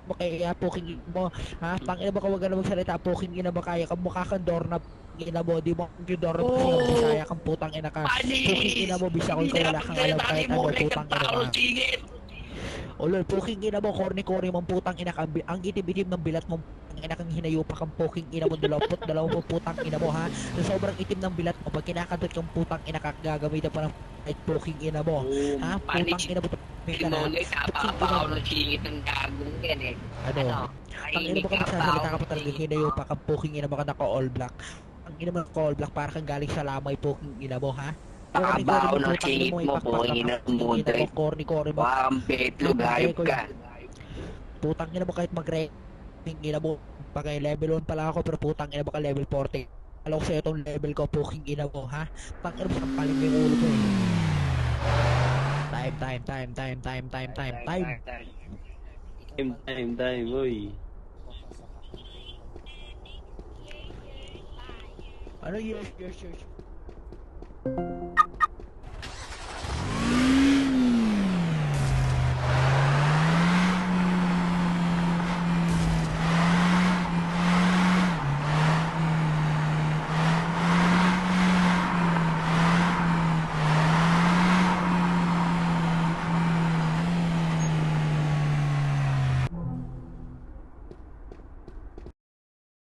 Kaya puking mo, ha? Tangina mo ka wag ka na magsalita, puking ina mo kaya ka mukha kang doorknob, ina mo, di mo yung doorknob kasi yung bisaya kang putang ina ka. Puking ina mo, bisakol ka, wala kang alam kahit ano, putang ina ka. Ulol, puking ina mo, corny-corny mong putang ina ka, ang itim-itim ng bilat mong putang ina kang hinayupa kang puking ina mo, dalawang putang ina mo, ha? Sa sobrang itim ng bilat mo, pag kinakadot kang putang ina ka, gagamitan pa ng puking ina mo, ha? Putang ina mo, Hindi ka mo na, ulit, puking napapa ina ako mo. ng singit ng gagong yan eh. Ano? Ano? Ang ina Nahingit mo ka ka pa ako magsasalita ka ng pa talaga singit hinayo mo. pa kang puking ina mo ka naka all black. Ang ina mo naka all black para kang galing sa lamay puking ina mo ha. Corny Nakabaho mo ng putang ina singit mo mo, ipakpak ka puking pa ina ng puking ina mo mudred. corny mo. Mukha kang betlog, Putang ina hayop ko ka. putang ina mo kahit mag-ranking ina mo pag level 1 pala ako pero putang ina mo ka level 40. Alam ko sa itong level ko puking ina mo ha. Putang ina mo sampalin mo yung ulo mo eh. Time. Time, uy. Ano yes.